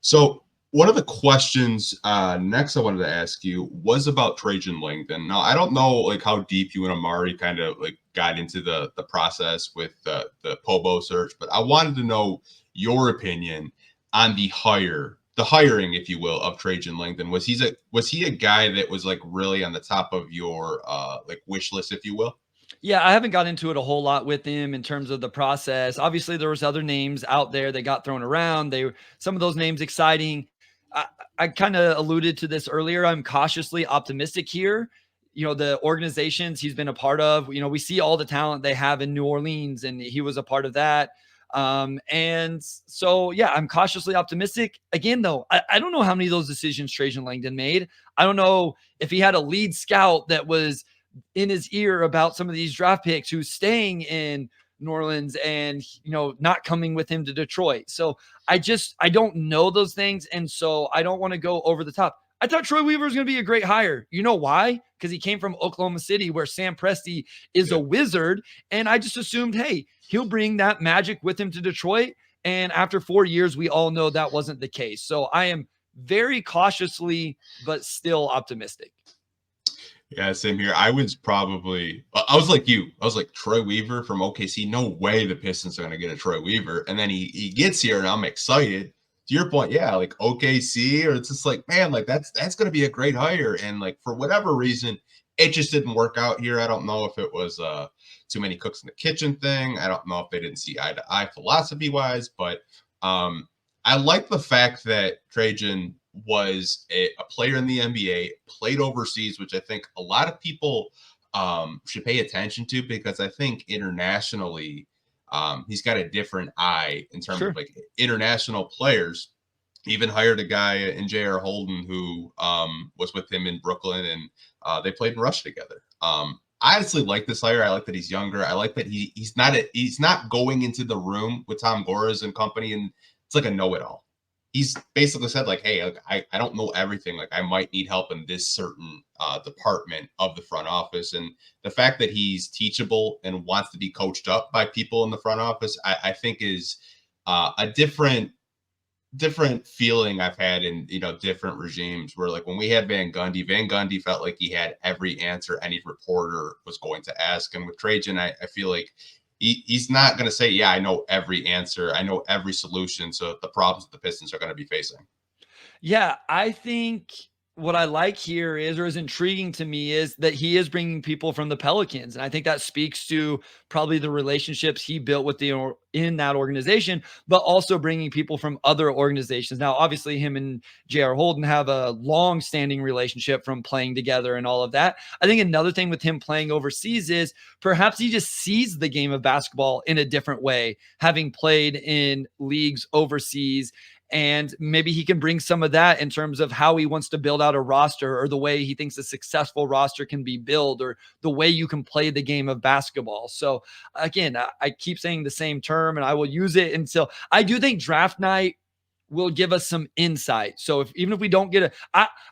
So one of the questions next I wanted to ask you was about Trajan Langdon. Now I don't know like how deep you and Amari kind of like got into the process with the Pobo search, but I wanted to know your opinion on the hiring, if you will, of Trajan Langdon. Was he a guy that was like really on the top of your like wish list, if you will? Yeah, I haven't got into it a whole lot with him in terms of the process. Obviously, there was other names out there that got thrown around. Some of those names exciting. I, I kind of alluded to this earlier. I'm cautiously optimistic here. The organizations he's been a part of, we see all the talent they have in New Orleans, and he was a part of that. And so, yeah, I'm cautiously optimistic. Again, though, I don't know how many of those decisions Trajan Langdon made. I don't know if he had a lead scout that was in his ear about some of these draft picks who's staying in New Orleans and not coming with him to Detroit. So I don't know those things, and so I don't want to go over the top. I thought Troy Weaver was going to be a great hire. You know why? Because he came from Oklahoma City, where Sam Presti is a wizard, and I just assumed, hey, he'll bring that magic with him to Detroit. And after 4 years, we all know that wasn't the case. So I am very cautiously, but still optimistic. Yeah, same here. I was like you. I was like, Troy Weaver from OKC. No way the Pistons are going to get a Troy Weaver. And then he gets here, and I'm excited. To your point, yeah, like OKC, or it's just like, man, like that's going to be a great hire. And like for whatever reason, it just didn't work out here. I don't know if it was too many cooks in the kitchen thing. I don't know if they didn't see eye to eye philosophy wise, but I like the fact that Trajan was a player in the NBA, played overseas, which I think a lot of people should pay attention to, because I think internationally he's got a different eye in terms of like international players. He even hired a guy in J.R. Holden who was with him in Brooklyn, and they played in Russia together. I honestly like this hire. I like that he's younger. I like that he's not going into the room with Tom Gores and company, and it's like a know-it-all. He's basically said like, hey, like, I don't know everything. Like I might need help in this certain department of the front office. And the fact that he's teachable and wants to be coached up by people in the front office, I think is a different feeling I've had in, different regimes, where like when we had Van Gundy felt like he had every answer any reporter was going to ask. And with Trajan, I feel like he's not going to say, yeah, I know every answer. I know every solution. So the problems that the Pistons are going to be facing. Yeah, I think what I like here is, or is intriguing to me, is that he is bringing people from the Pelicans, and I think that speaks to probably the relationships he built with in that organization, but also bringing people from other organizations. Now, obviously, him and J.R. Holden have a long-standing relationship from playing together and all of that. I think another thing with him playing overseas is perhaps he just sees the game of basketball in a different way, having played in leagues overseas. And maybe he can bring some of that in terms of how he wants to build out a roster, or the way he thinks a successful roster can be built, or the way you can play the game of basketball. So again, I keep saying the same term, and I will use it until I do think draft night will give us some insight. So even if we don't get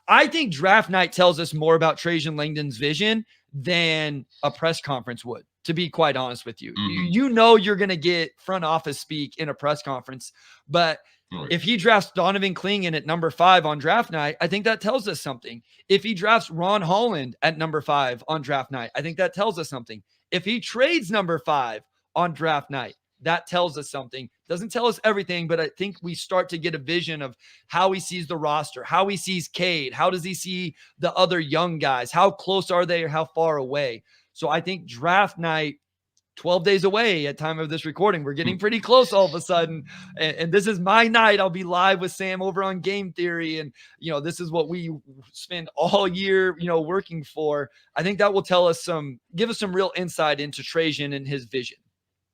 I think draft night tells us more about Trajan Langdon's vision than a press conference would, to be quite honest with you. Mm-hmm. You're going to get front office speak in a press conference, but if he drafts Donovan Clingan at number 5 on draft night, I think that tells us something. If he drafts Ron Holland at number 5 on draft night, I think that tells us something. If he trades number 5 on draft night, that tells us something. Doesn't tell us everything, but I think we start to get a vision of how he sees the roster, how he sees Cade, how does he see the other young guys, how close are they or how far away. So I think draft night, 12 days away at time of this recording. We're getting pretty close all of a sudden. And this is my night. I'll be live with Sam over on Game Theory. And, this is what we spend all year, working for. I think that will give us some real insight into Trajan and his vision.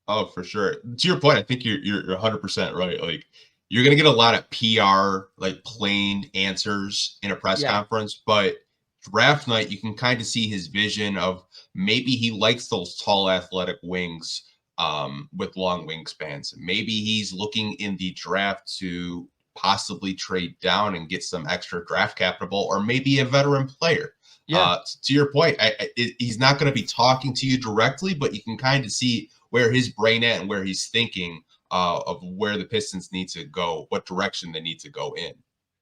Oh, for sure. To your point, I think you're 100% right. Like, you're going to get a lot of PR, like plain answers in a press conference, but draft night, you can kind of see his vision of maybe he likes those tall athletic wings with long wingspans. Maybe he's looking in the draft to possibly trade down and get some extra draft capital, or maybe a veteran player. To your point, he's not going to be talking to you directly, but you can kind of see where his brain at and where he's thinking of where the Pistons need to go, what direction they need to go in.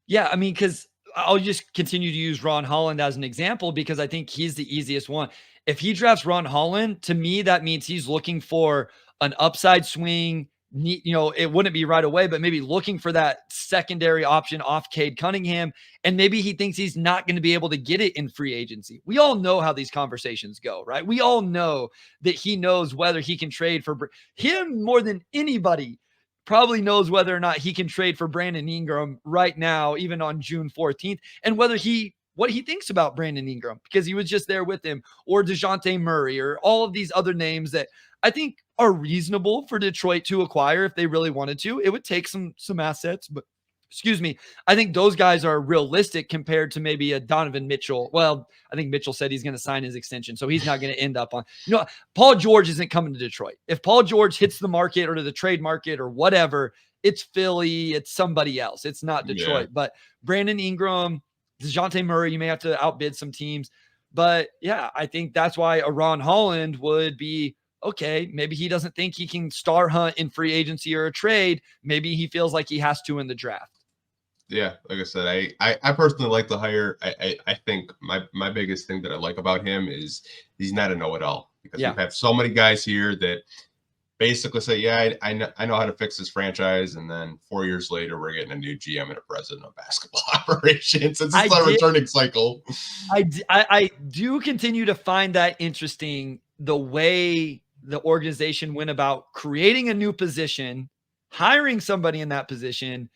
Yeah, I mean, because I'll just continue to use Ron Holland as an example because I think he's the easiest one. If he drafts Ron Holland, to me, that means he's looking for an upside swing. It wouldn't be right away, but maybe looking for that secondary option off Cade Cunningham. And maybe he thinks he's not going to be able to get it in free agency. We all know how these conversations go, right? We all know that he knows whether he can trade for him more than anybody probably knows whether or not he can trade for Brandon Ingram right now, even on June 14th, and what he thinks about Brandon Ingram because he was just there with him, or DeJounte Murray, or all of these other names that I think are reasonable for Detroit to acquire if they really wanted to. It would take some assets, but excuse me, I think those guys are realistic compared to maybe a Donovan Mitchell. Well, I think Mitchell said he's going to sign his extension, so he's not going to end up on, Paul George isn't coming to Detroit. If Paul George hits the market or to the trade market or whatever, it's Philly, it's somebody else. It's not Detroit. Yeah. But Brandon Ingram, DeJounte Murray, you may have to outbid some teams. But yeah, I think that's why a Ron Holland would be okay. Maybe he doesn't think he can star hunt in free agency or a trade. Maybe he feels like he has to in the draft. Yeah, like I said, I personally like the hire. I think my biggest thing that I like about him is he's not a know-it-all, because we've had so many guys here that basically say, yeah, I know how to fix this franchise, and then 4 years later we're getting a new GM and a president of basketball operations. It's a returning cycle. I do continue to find that interesting, the way the organization went about creating a new position, hiring somebody in that position.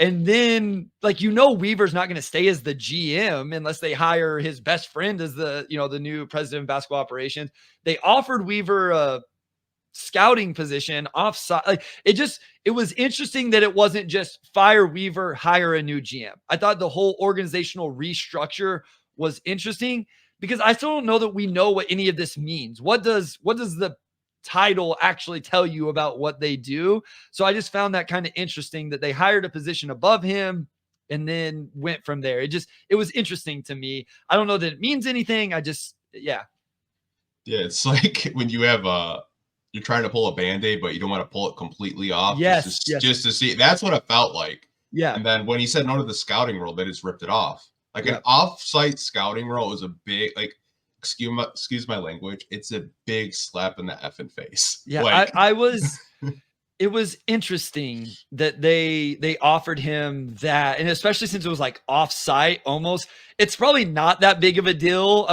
And then, Weaver's not going to stay as the GM unless they hire his best friend as the new president of basketball operations. They offered Weaver a scouting position offside. It was interesting that it wasn't just fire Weaver, hire a new GM. I thought the whole organizational restructure was interesting because I still don't know that we know what any of this means. What does the title actually tell you about what they do? So I just found that kind of interesting that they hired a position above him and then went from there. It was interesting to me. I don't know that it means anything. Yeah, it's like when you have you're trying to pull a Band-Aid, but you don't want to pull it completely off. Yes, just to see. That's what it felt like. Yeah. And then when he said no to the scouting role, they just ripped it off. Like an off-site scouting role is a big, excuse my language, it's a big slap in the effing face. Yeah, it was interesting that they offered him that, and especially since it was off-site almost. It's probably not that big of a deal.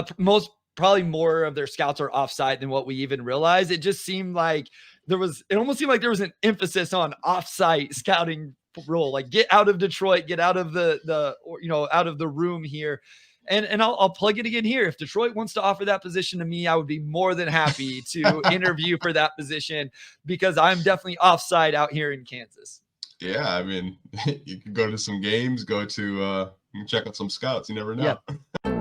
Probably more of their scouts are off-site than what we even realized. It just seemed like it almost seemed like there was an emphasis on off-site scouting role, get out of Detroit, get out of out of the room here. And I'll plug it again here. If Detroit wants to offer that position to me, I would be more than happy to interview for that position, because I'm definitely offside out here in Kansas. Yeah, I mean, you can go to some games, check out some scouts. You never know. Yeah.